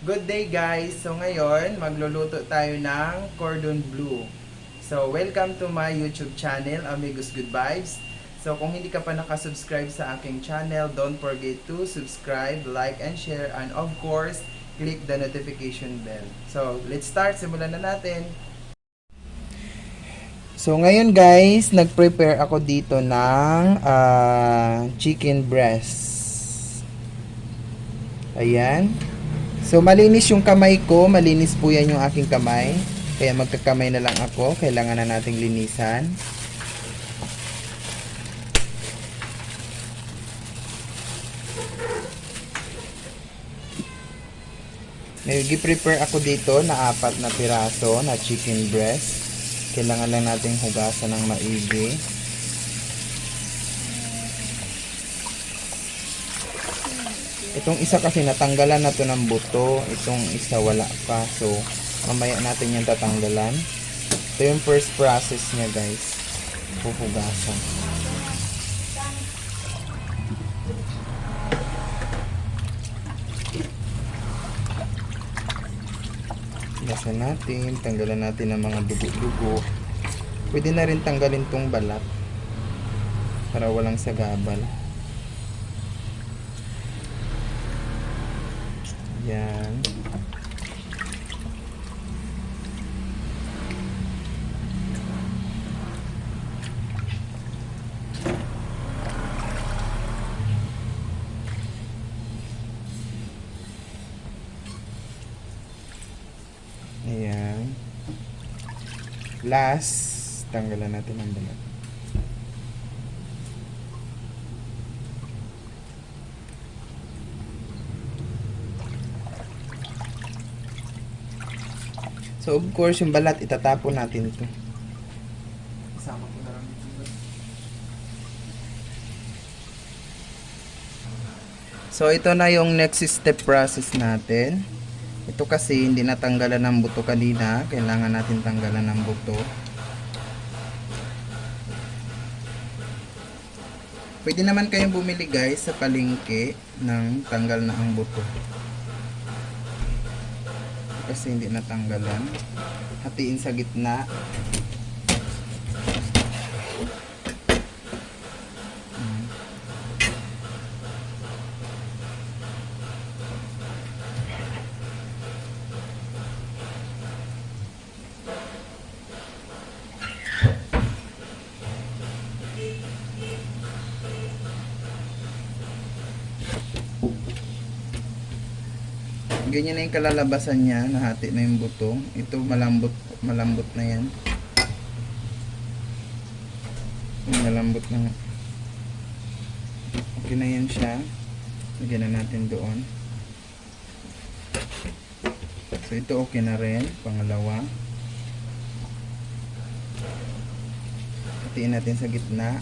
Good day guys! So ngayon, magluluto tayo ng cordon bleu. So welcome to my YouTube channel, Amigos Good Vibes. So kung hindi ka pa nakasubscribe sa aking channel, don't forget to subscribe, like, and share. And of course, click the notification bell. So let's start, simulan na natin. So ngayon guys, nag-prepare ako dito ng chicken breast. Ayan. So malinis yung kamay ko, malinis po yan yung aking kamay. Kaya magkakamay na lang ako, kailangan na nating linisan. Nag-prepare ako dito na 4 na piraso na chicken breast. Kailangan lang nating hugasan ng maigi. Itong isa kasi natanggalan na to ng buto, itong isa wala pa. So mamaya natin yung tatanggalan. Ito yung first process niya guys, pupugasan. Hugasan natin, tanggalan natin ang mga dugo-dugo. Pwede na rin tanggalin tong balat para walang sagabal. Yan. Ayan. Last, tanggalan natin ang balat. So of course, yung balat itatapon natin ito. Isama ko na lang ito. So ito na yung next step process natin. Ito kasi hindi natanggalan ng buto kanina, kailangan natin tanggalan ng buto. Pwede naman kayong bumili guys sa palengke ng tanggal na ang buto. Kasi hindi natanggalan. Hatiin sa gitna. Ganyan na yung kalalabasan niya, nahati na yung buto. Ito malambot na yan. Malambot na. Okay na yan siya. Lagyan na natin doon. So ito okay na rin, pangalawa. Hatiin natin sa gitna.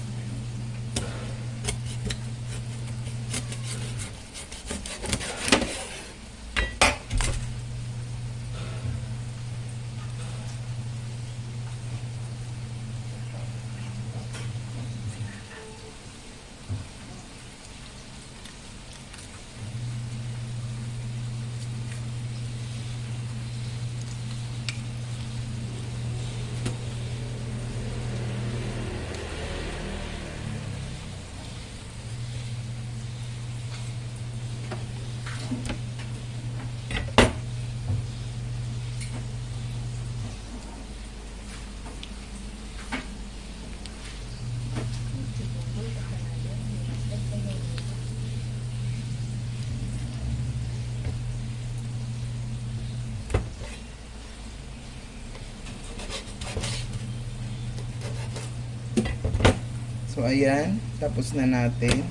So ayan, tapos na natin.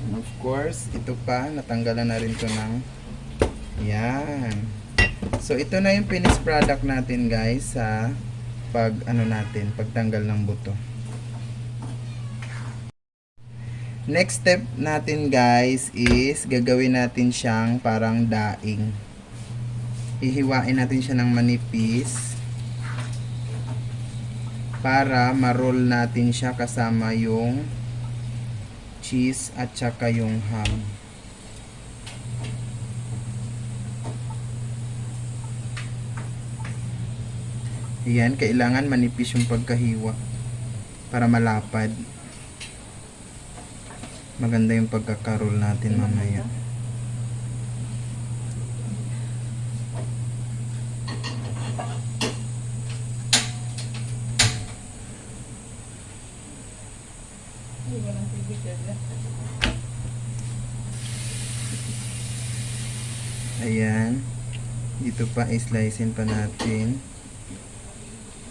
And of course, ito pa, natanggalan na rin ito ng yan. So ito na yung finished product natin guys sa pagtanggal ng buto. Next step natin guys is gagawin natin siyang parang daing. Hihiwain natin siya ng manipis para ma-roll natin siya kasama yung cheese at saka yung ham. Ayan, kailangan manipis yung pagkahiwa para malapad. Maganda yung pagkakarol natin mamaya. Ayan. Dito pa, i-slicein pa natin.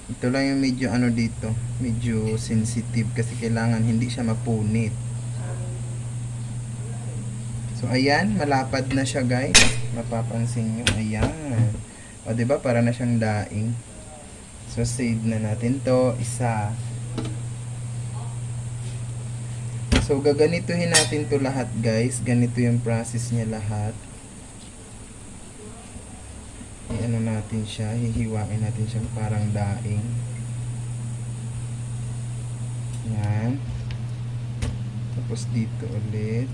Ito lang yung medyo ano dito, medyo sensitive kasi kailangan hindi siya mapunit. So ayan, malapad na siya guys. Mapapansin nyo, ayan. O diba, para na siyang daing. So save na natin to, isa. So gaganituhin natin to lahat guys. Ganito yung process niya lahat. I-ano natin siya, hihiwain natin siya parang daing. Yan. Tapos dito ulit.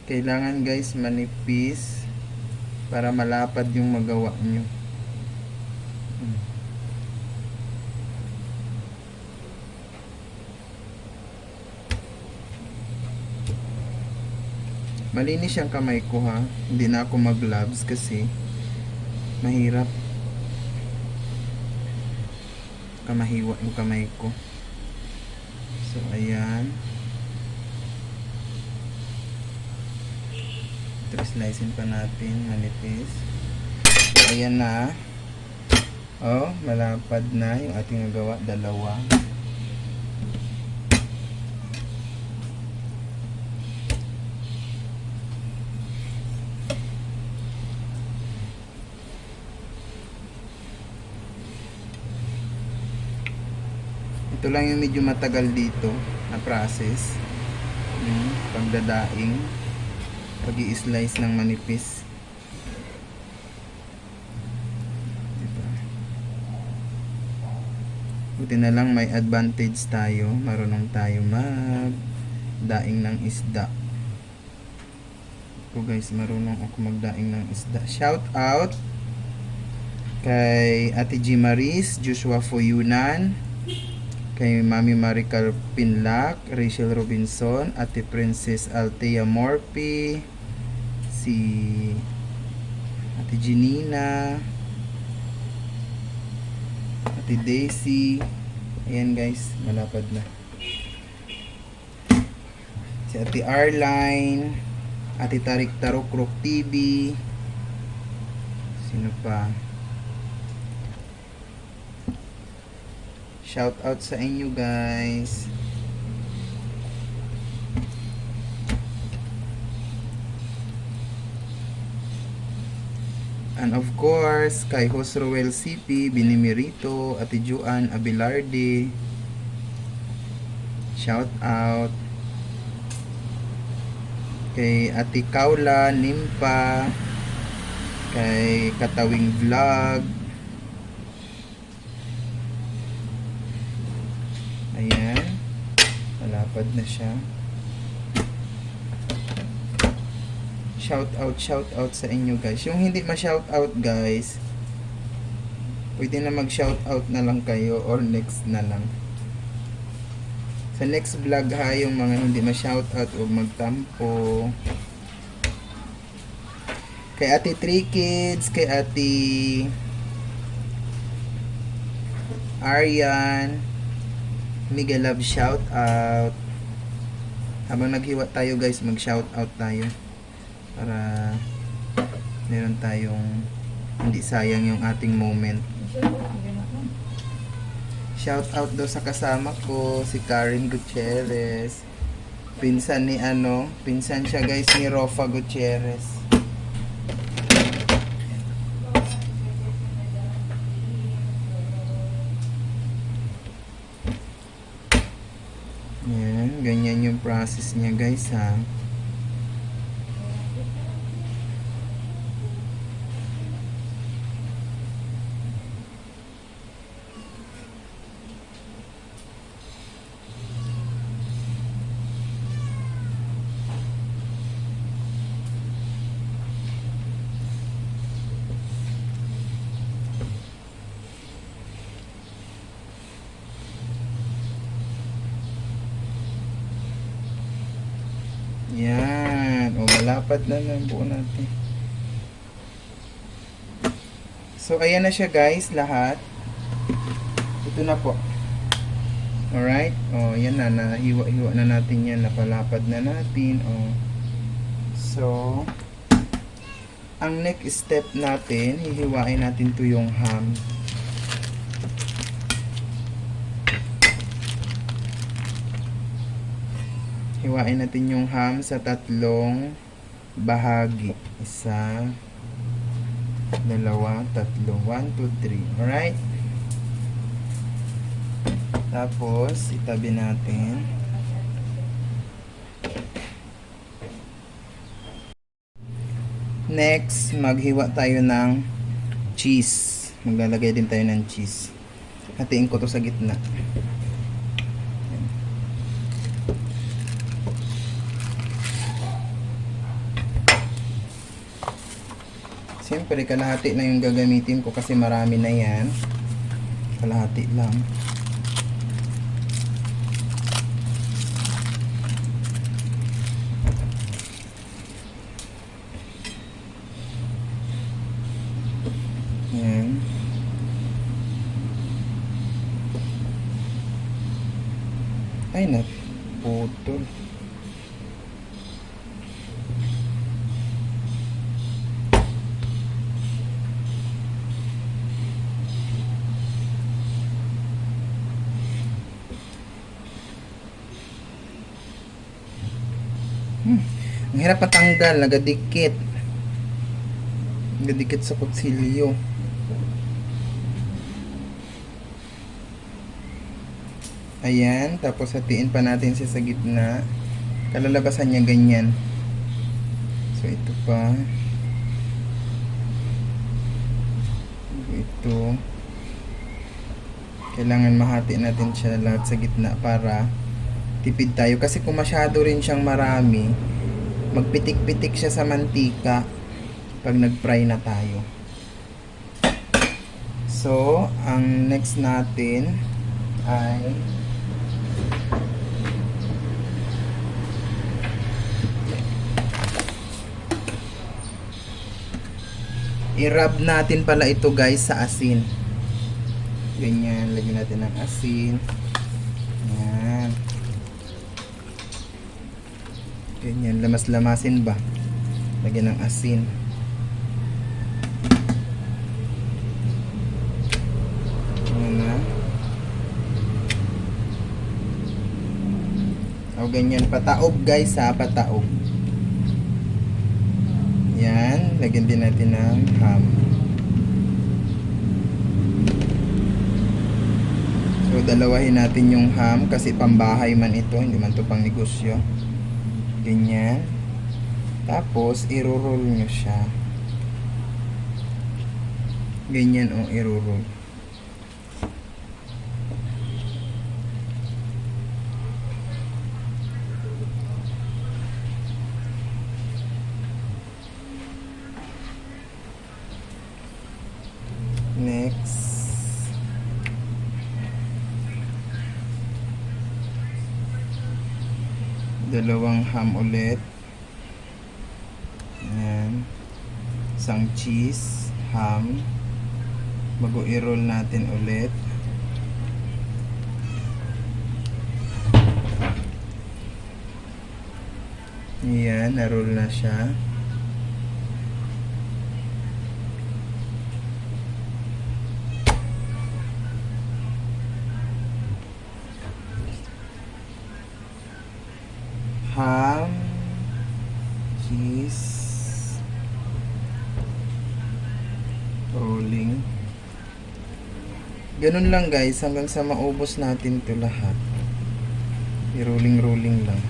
Kailangan guys manipis para malapad yung magawa nyo. Malinis yung kamay ko ha. Hindi na ako mag-gloves kasi mahirap kamahiwa yung kamay ko. So ayan. Ito slicein pa natin manipis. So ayan na. Oh, malapad na yung ating nagawa, dalawa. Ito lang yung medyo matagal dito na process. Yung pagdadaing, pag-i-slice ng manipis. Diba? Buti na lang may advantage tayo. Marunong tayo magdaing ng isda. Ako guys, marunong ako magdaing ng isda. Shout out kay Ate G. Maris, Joshua Foyunan, kay Mami Marical Pinlac, Rachel Robinson, Ate Princess Althea Morphy, si Ate Janina, Ate Daisy. Ayan guys, malapad na. Si Ate Arline, Ate Tarik Tarokrok TV. Sino pa? Shout out sa inyo guys. And of course, kay Hosroel CP, Binimirito, Ate Juan Abelarde. Shout out. Kay Ate Kaula Nimpa, kay Katawing Vlog. Ayan, malapad na siya. Shout out sa inyo guys. Yung hindi ma-shout out guys, pwede na mag-shout out na lang kayo or next na lang. Sa next vlog ha, yung mga hindi ma-shout out o magtampo. Kay Ate 3 Kids, kay Ate Aryan, mega love shout out. Habang naghiwa tayo guys, mag shout out tayo para meron tayong hindi sayang yung ating moment. Shout out daw sa kasama ko, si Karen Gutierrez. Pinsan ni pinsan siya guys ni Rofa Gutierrez. Yan, ganyan yung process niya guys ha. Yan. O, malapad na ng buo natin. So, ayan na siya guys, lahat. Ito na po. Alright. O, yan na. Nahiwa-hiwa na natin yan. Napalapad na natin. O. So, ang next step natin, hihiwain natin to yung ham. Hiwain natin yung ham sa tatlong bahagi. Isa, dalawa, tatlo. 1, 2, 3. Alright? Tapos, itabi natin. Next, maghiwa tayo ng cheese. Maglalagay din tayo ng cheese. Hatiin ko to sa gitna. Siyempre, kalahati na yung gagamitin ko kasi marami na yan. Kalahati lang. Yan. Ay, naputol. Ang hirap patanggal, nagadikit. Nagadikit sa kutsilyo. Ayan, tapos hatiin pa natin siya sa gitna. Kalalabasan niya ganyan. So ito pa. Ito. Kailangan mahati natin siya lahat sa gitna para tipid tayo. Kasi kung masyado rin siyang marami, magpitik-pitik siya sa mantika pag nag-fry na tayo. So, ang next natin ay i-rub natin pala ito guys sa asin. Ganyan, lagyan natin ng asin. Yan. Ganyan, lamas-lamasin ba? Lagyan ng asin. Yan. O ganyan, pataob guys ha, pataob. Yan, lagyan din natin ng ham. So, dalawahin natin yung ham kasi pambahay man ito, hindi man ito pang negosyo. Ganyan. Tapos, i-roll nyo siya. Ganyan o, i-roll. Next. Dalawang ham ulit. Ayan. Isang cheese, ham. Bago i-roll natin ulit. Ayan, na-roll na siya. Ham, cheese, rolling. Ganun lang guys, hanggang sa maubos natin ito lahat. I-rolling lang.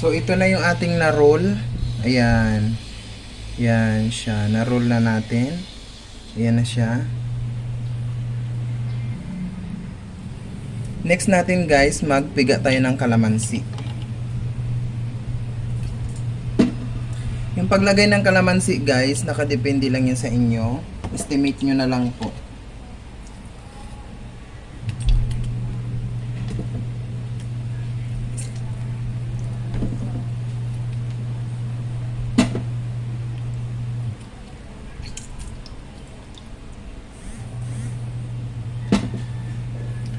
So, ito na yung ating na-roll. Ayan. Yan siya. Na-roll na natin. Ayan na siya. Next natin guys, magpiga tayo ng kalamansi. Yung paglagay ng kalamansi guys, nakadepende lang yan sa inyo. Estimate nyo na lang po.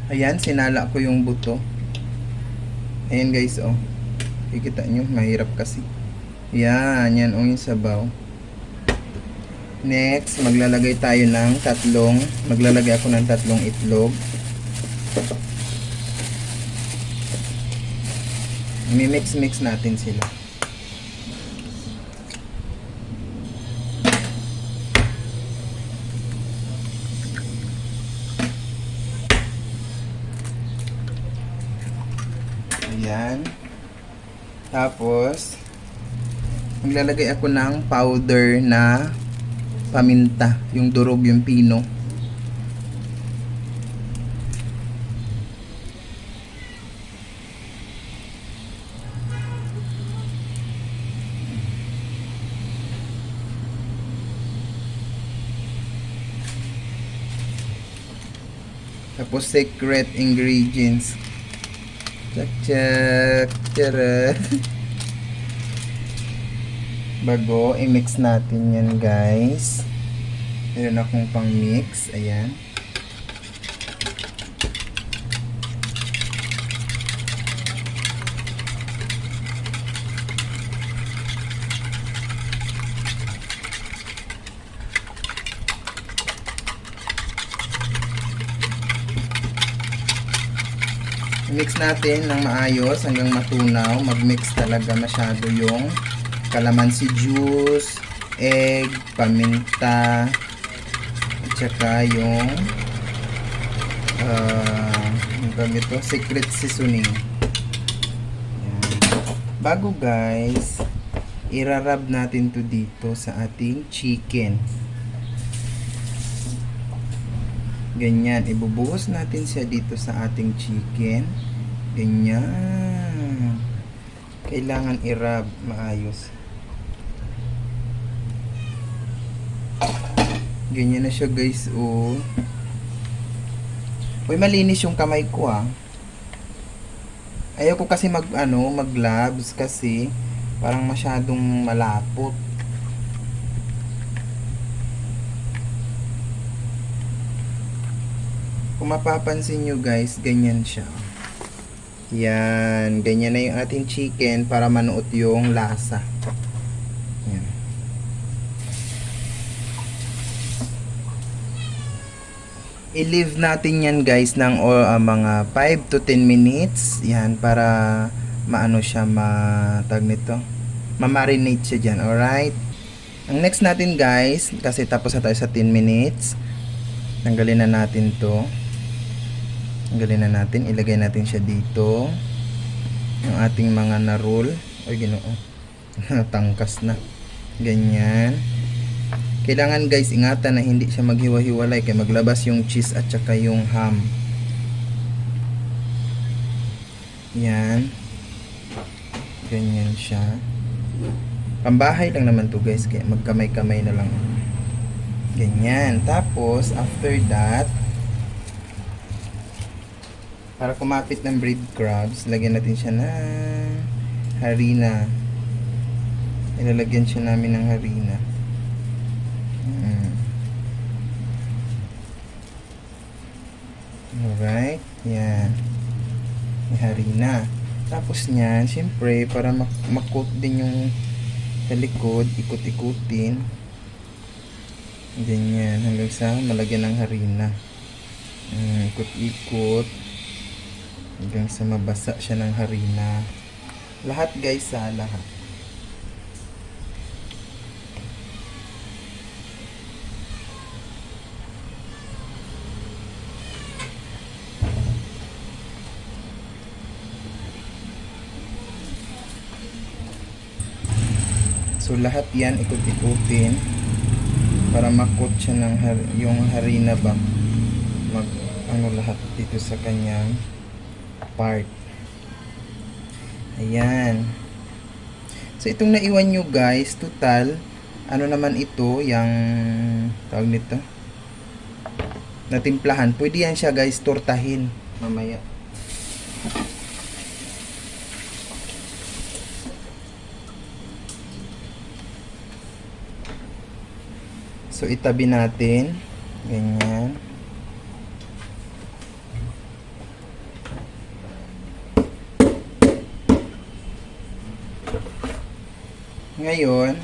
Ayan, sinala ko yung buto. Ayan guys, oh. Kikita nyo, mahirap kasi. Yan, yan yung sabaw. Next, maglalagay ako ng tatlong itlog. Mimix-mix natin sila. Ayan. Tapos, maglalagay ako ng powder na paminta, yung durog, yung pino. Tapos secret ingredients. Check. Charot. Bago, i-mix natin yan guys. Meron akong pang mix. Ayan. I-mix natin ng maayos hanggang matunaw. Mag-mix talaga masyado yung calamansi juice, egg, paminta, at saka yung secret seasoning. Ayan. Bago guys, irarab natin to dito sa ating chicken. Ganyan, ibubuhos natin siya dito sa ating chicken. Ganyan. Kailangan i-rub maayos. Ganyan na siya guys, oh. Uy, malinis yung kamay ko, ah. Ayaw ko kasi mag-gloves kasi parang masyadong malapot. Kung mapapansin nyo guys, ganyan siya. Yan, ganyan na yung ating chicken para manuot yung lasa. Yan. I-leave natin yan guys ng mga 5 to 10 minutes. Yan, para maano siya, ma-marinate siya dyan. Alright? Ang next natin guys, kasi tapos na tayo sa 10 minutes. Tanggalin na natin to. Tanggalin na natin. Ilagay natin siya dito. Yung ating mga na-roll. Ay, ginoo. Tangkas na. Ganyan. Kailangan guys, ingatan na hindi siya maghiwa-hiwalay kaya maglabas yung cheese at saka yung ham. Yan. Ganyan siya. Pambahay lang naman to guys, kaya magkamay-kamay na lang. Ganyan. Tapos, after that, para kumapit ng breadcrumbs, lagyan natin siya ng harina. Ilalagyan siya namin ng harina. Alright, yan. May harina. Tapos niyan, siyempre, para makot din yung sa likod, ikot-ikutin. Ganyan, hanggang sa malagyan ng harina. Ikot-ikot. Hanggang sa mabasa siya ng harina. Lahat guys, sa lahat. So lahat yan ikot-ikutin para makot siya ng yung harina ba. Mag ano lahat dito sa kanyang part. Ayan. So itong naiwan nyo guys, total ano naman ito, yung tawag nito, natimplahan. Pwede yan siya guys tortahin mamaya. So itabi natin ganyan. Ngayon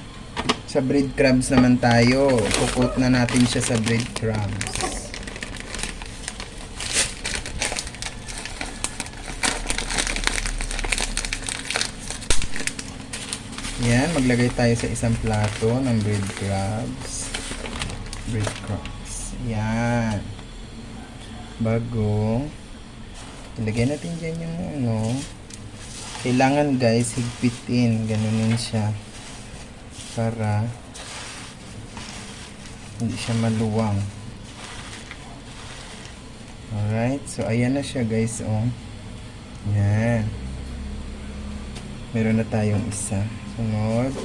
sa breadcrumbs naman tayo. Kukot na natin siya sa breadcrumbs. Yan, maglagay tayo sa isang plato ng breadcrumbs. Yan. Bago ilagay natin dyan yung ano. Kailangan guys, higpitin. Ganunin siya. Para hindi siya maluwang. Alright. So, ayan na siya guys. Oh. Yan. Meron na tayong isa. Sunod.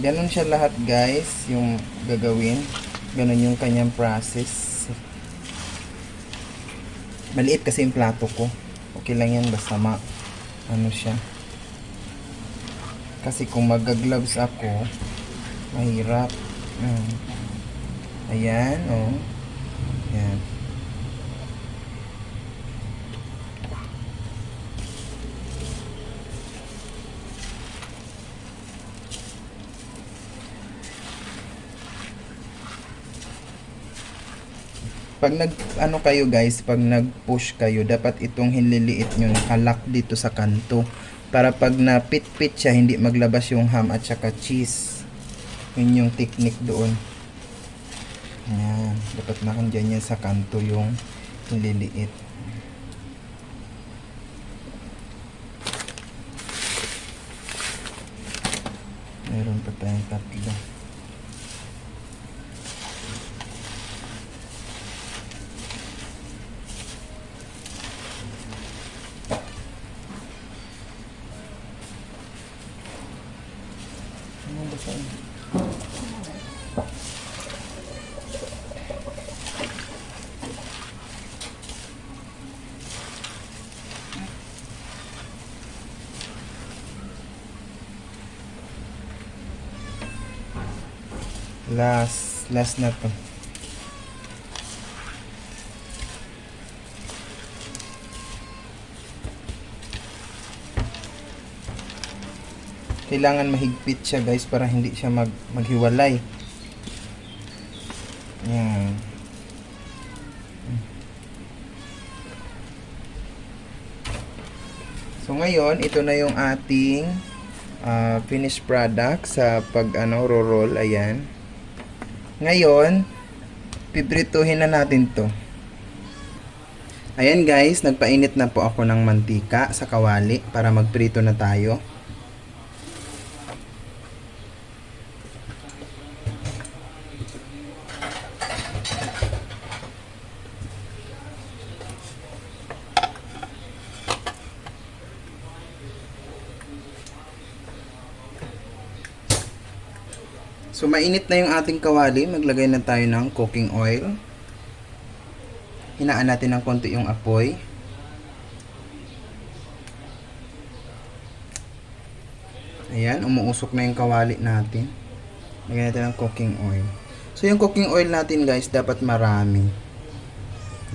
Ganon siya lahat guys. Yung gagawin. Ganon yung kanyang process. Maliit kasi yung plato ko. Okay lang yan. Basta ano siya. Kasi kung mag-gloves ako, mahirap. Ayan, oh. Ayan. Pag ano kayo guys, pag nag-push kayo, dapat itong hinliliit nyo nakalock dito sa kanto. Para pag napit-pit siya, hindi maglabas yung ham at saka cheese. Yun yung technique doon. Ayan. Dapat nakandyan yan sa kanto yung hinliliit. Meron pa tayong tatlo. Last na to. Kailangan mahigpit siya guys para hindi siya maghiwalay. Yan. So ngayon, ito na yung ating finished product sa pag roll. Ayan. Ngayon, piprituhin na natin to. Ayan guys, nagpainit na po ako ng mantika sa kawali para magprito na tayo. So mainit na yung ating kawali, maglagay na tayo ng cooking oil. Hinaan natin ng konti yung apoy. Ayan, umuusok na yung kawali natin. Lagyan natin ng cooking oil. So yung cooking oil natin guys, dapat marami.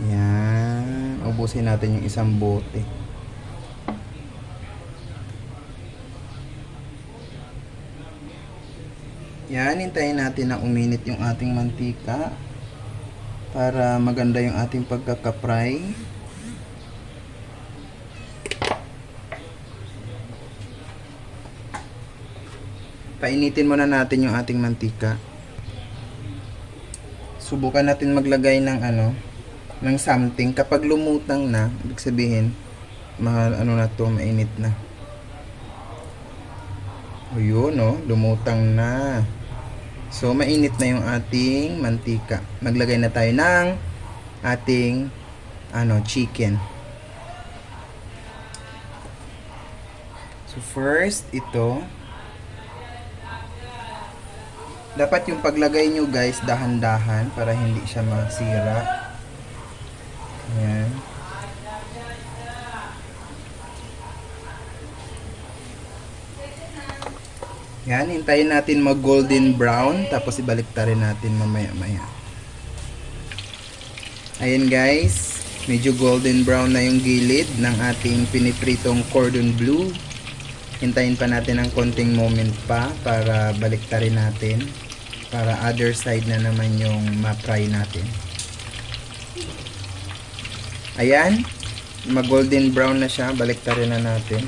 Ayan, ubusin natin yung isang bote. Yan, hintayin natin na uminit yung ating mantika para maganda yung ating pagkakapray. Painitin muna natin yung ating mantika. Subukan natin maglagay ng ng something. Kapag lumutang na, ibig sabihin, na to, mainit na. O yun, no? Lumutang na. So, mainit na yung ating mantika. Maglagay na tayo ng ating chicken. So, first, ito. Dapat yung paglagay nyo, guys, dahan-dahan para hindi siya masira. Ayan. Yan, hintayin natin mag golden brown tapos ibalik ta rin natin mamaya-maya. Ayan guys, medyo golden brown na yung gilid ng ating pinipritong cordon bleu. Hintayin pa natin ng konting moment pa para balik ta rin natin para other side na naman yung ma-fry natin. Ayan, mag golden brown na siya, balik ta rin na natin.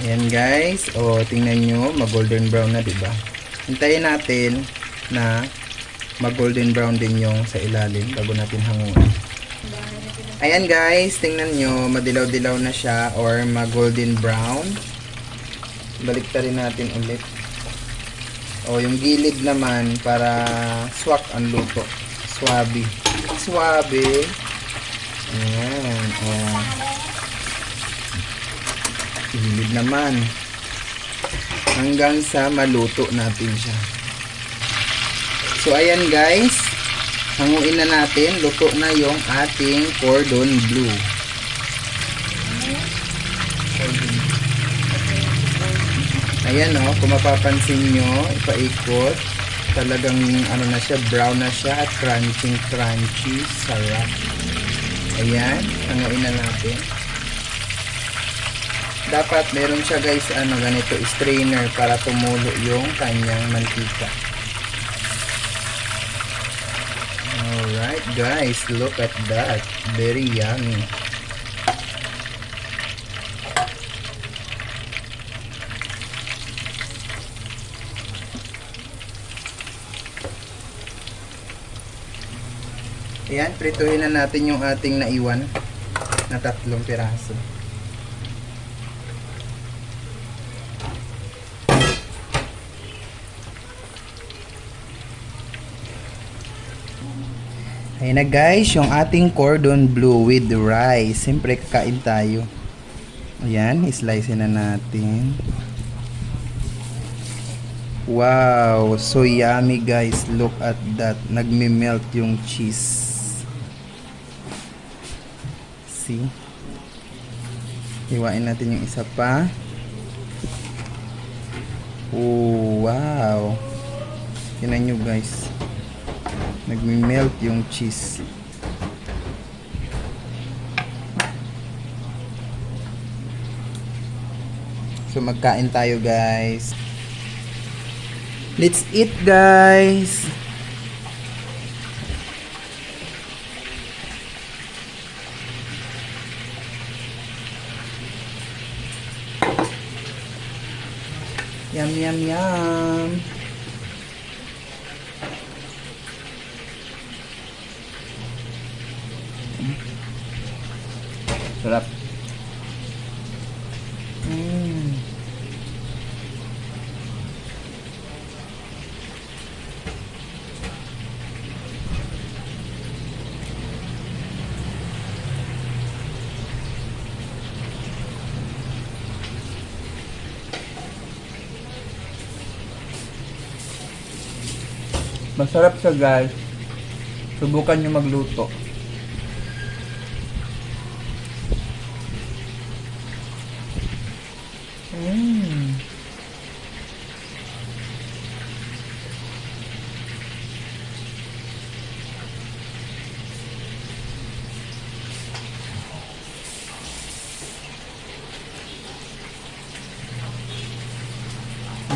Ayan guys, tingnan nyo, mag golden brown na, diba? Hintayin natin na mag golden brown din yung sa ilalim bago natin hanguin. Ayan guys, tingnan nyo, madilaw-dilaw na siya or mag golden brown. Balik ta rin natin ulit. Yung gilid naman para swak ang luto. Swabe. Swabe. Ayan, gilid naman hanggang sa maluto natin siya. So ayan guys, hanguin na natin, luto na yung ating cordon bleu. Ayan kung mapapansin nyo, ipaikot, talagang na siya, brown na siya at crunchy, sarap. Ayan, hanguin na natin. Dapat meron siya guys ganito strainer para tumulo yung kanyang mantika. Alright guys, look at that, very yummy. Ayan, prituhin na natin yung ating naiwan na 3 piraso. Ayan na guys, yung ating cordon bleu with rice. Siyempre kakain tayo. Ayan, islice na natin. Wow, so yummy guys. Look at that. Nagme-melt yung cheese. See? Iwain natin yung isa pa. Oh, wow. Tingnan nyo guys. Nagme-melt yung cheese. So magkain tayo guys. Let's eat guys. Yum yum yum. Sarap. Masarap siya guys. Subukan nyo magluto.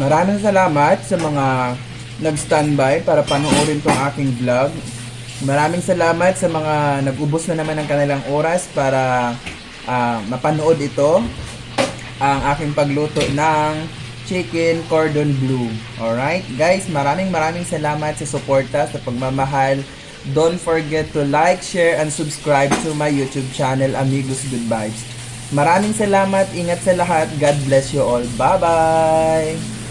Maraming salamat sa mga nag-standby para panoorin tong aking vlog. Maraming salamat sa mga nag-ubos na naman ng kanilang oras para mapanood ito. ang aking pagluto ng chicken cordon bleu. Alright, guys, maraming salamat sa suporta, sa pagmamahal. Don't forget to like, share, and subscribe to my YouTube channel, Amigos Good Vibes. Maraming salamat, ingat sa lahat. God bless you all. Bye-bye!